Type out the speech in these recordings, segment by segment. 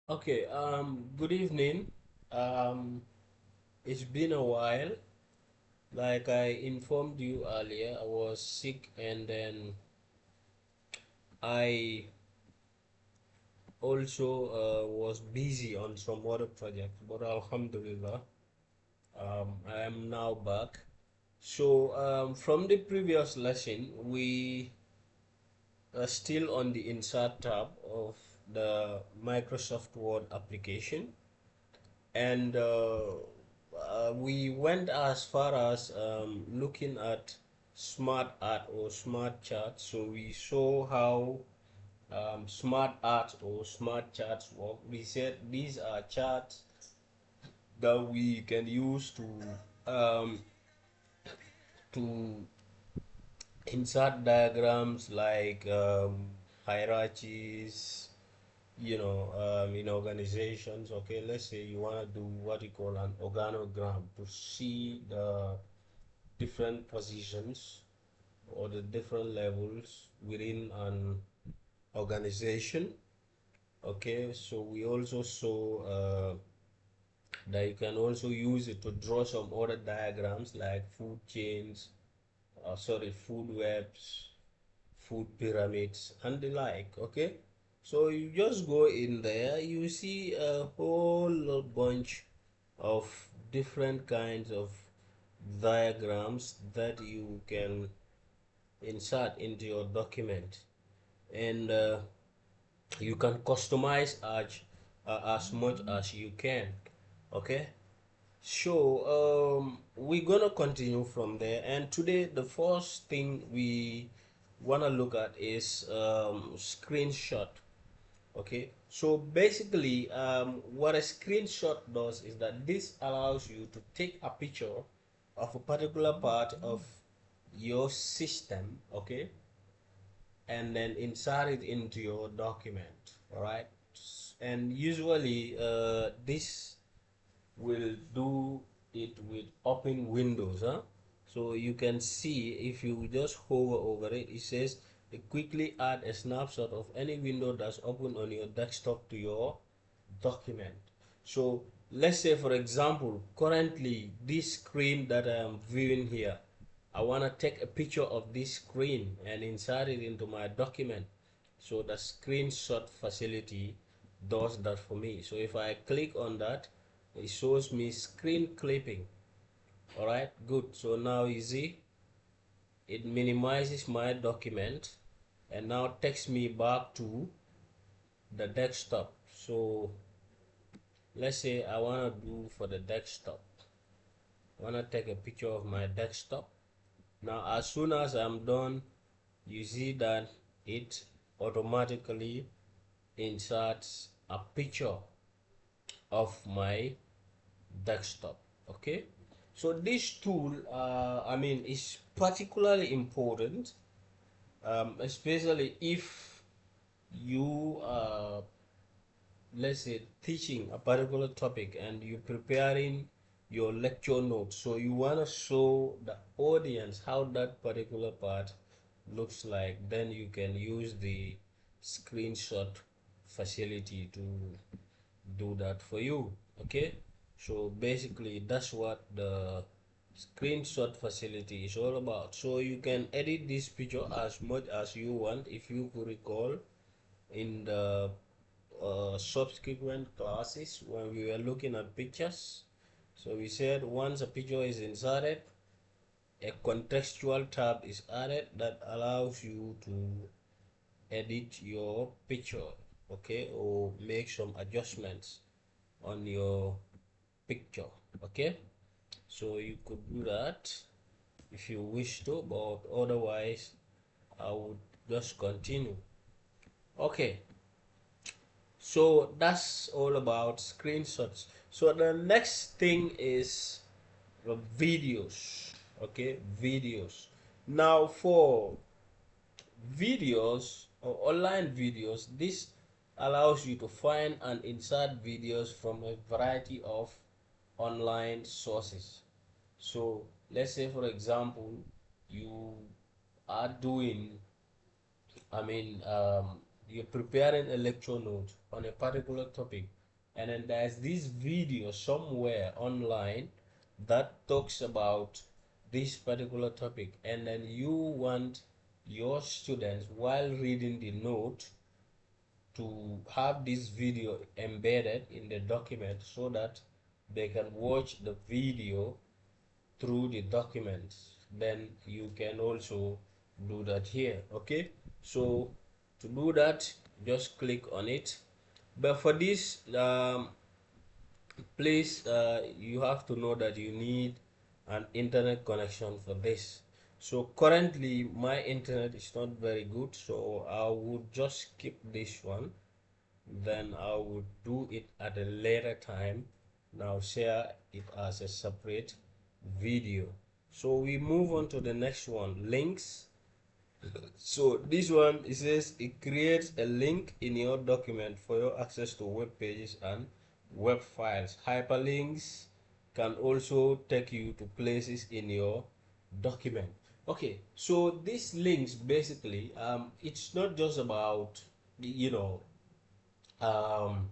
Okay, good evening. Um, it's been a while. Like I informed you earlier, I was sick and then I also was busy on some other projects, but Alhamdulillah, I am now back. So, from the previous lesson, we are still on the insert tab of the Microsoft Word application. And we went as far as looking at smart art or smart charts. So we saw how smart art or smart charts work. We said these are charts that we can use um, to insert diagrams like hierarchies, in organizations. Okay, let's say you want to do what you call an organogram to see the different positions or the different levels within an organization. Okay, so we also saw that you can also use it to draw some other diagrams like food chains, food webs, food pyramids, and the like. Okay, so you just go in there, you see a whole bunch of different kinds of diagrams that you can insert into your document, and you can customize as much as you can. Okay, so we're gonna continue from there, and today the first thing we want to look at is screenshot. Okay, so basically what a screenshot does is that this allows you to take a picture of a particular part of your system. Okay, and then insert it into your document. All right, and usually this will do it with open windows, huh? So you can see, if you just hover over it, it says quickly add a snapshot of any window that's open on your desktop to your document. So let's say, for example, currently this screen that I am viewing here, I want to take a picture of this screen and insert it into my document. So the screenshot facility does that for me. So if I click on that, it shows me screen clipping. All right, good. So now you see it minimizes my document and now takes me back to the desktop. So let's say I want to do for the desktop, I want to take a picture of my desktop. Now as soon as I'm done, you see that it automatically inserts a picture of my desktop. Okay, so this tool is particularly important, especially if you let's say teaching a particular topic and you preparing your lecture notes, so you want to show the audience how that particular part looks like, then you can use the screenshot facility to do that for you. Okay, so basically that's what the screenshot facility is all about. So you can edit this picture as much as you want. If you could recall, in the subsequent classes when we were looking at pictures, so we said once a picture is inserted, a contextual tab is added that allows you to edit your picture, okay, or make some adjustments on your picture. Okay, so you could do that if you wish to, but otherwise I would just continue. Okay, so that's all about screenshots. So the next thing is the videos. Okay, videos. Now for videos or online videos, this allows you to find and insert videos from a variety of online sources. So let's say, for example, you are doing, I mean, you're preparing a lecture note on a particular topic, and then there's this video somewhere online that talks about this particular topic, and then you want your students while reading the note to have this video embedded in the document so that they can watch the video through the documents, then you can also do that here. Okay, so to do that, just click on it. But for this, please, you have to know that you need an internet connection for this. So currently my internet is not very good, so I would just skip this one, then I would do it at a later time. Now share it as a separate video. So we move on to the next one, links. So this one, it says it creates a link in your document for your access to web pages and web files. Hyperlinks can also take you to places in your document. Okay, so these links basically, it's not just about, you know, um,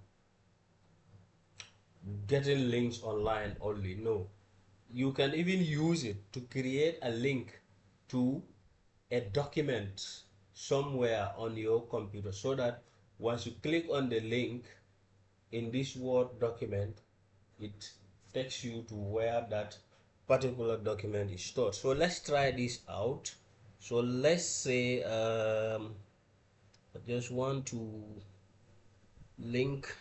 getting links online only. No, you can even use it to create a link to a document somewhere on your computer, so that once you click on the link in this Word document, it takes you to where that particular document is stored. So let's try this out. So let's say I just want to link.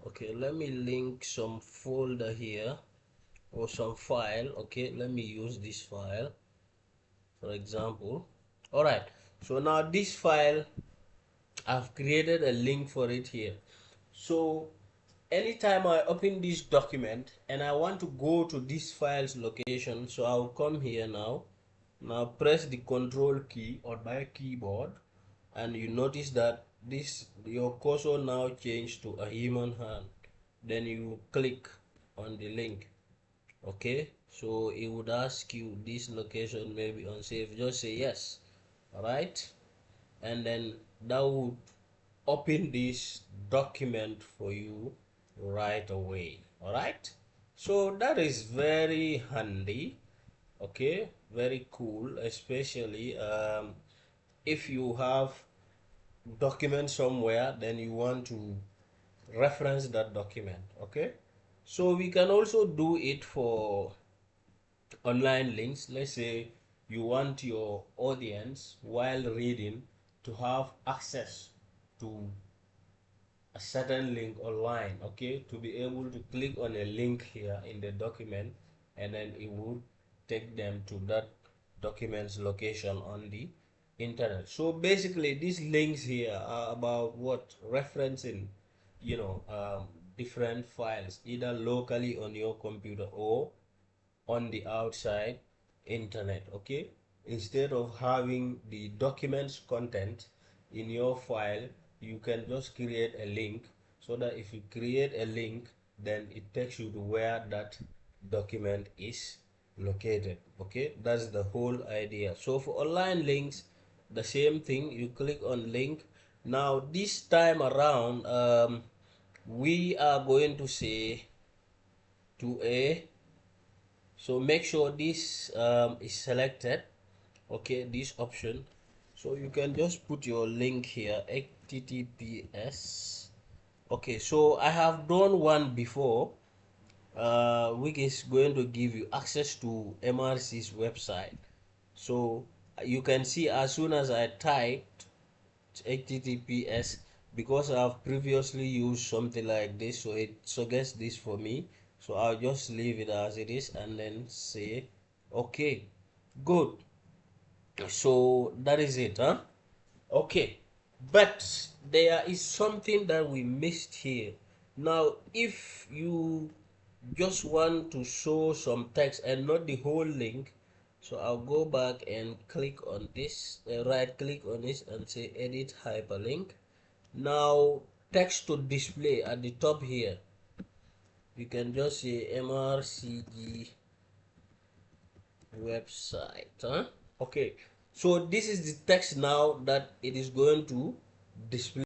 Okay, let me link some folder here or some file. Okay, let me use this file for example. All right, so now this file, I've created a link for it here. So anytime I open this document and I want to go to this file's location, so I'll come here now. Now press the control key on my keyboard, and you notice that this, your cursor now changed to a human hand. Then you click on the link. Okay, so it would ask you this location may be unsafe. Just say yes. All right, and then that would open this document for you right away. All right, so that is very handy. Okay, very cool, especially if you have document somewhere, then you want to reference that document. Okay, so we can also do it for online links. Let's say you want your audience while reading to have access to a certain link online. Okay, to be able to click on a link here in the document, and then it would take them to that document's location on the internet. So basically these links here are about what, referencing, you know, different files either locally on your computer or on the outside internet. Okay, instead of having the documents content in your file, you can just create a link, so that if you create a link, then it takes you to where that document is located. Okay, that's the whole idea. So for online links, the same thing, you click on link. Now this time around, we are going to say to a, so make sure this is selected. Okay, this option, so you can just put your link here, https. Okay, so I have done one before, which is going to give you access to MRC's website. So you can see as soon as I typed https, because I've previously used something like this, so it suggests this for me. So I'll just leave it as it is and then say okay. Good, so that is it, huh? Okay, but there is something that we missed here. Now if you just want to show some text and not the whole link, so I'll go back and click on this, right click on this and say edit hyperlink. Now text to display at the top here, you can just say MRCG website, huh? Okay, so this is the text now that it is going to display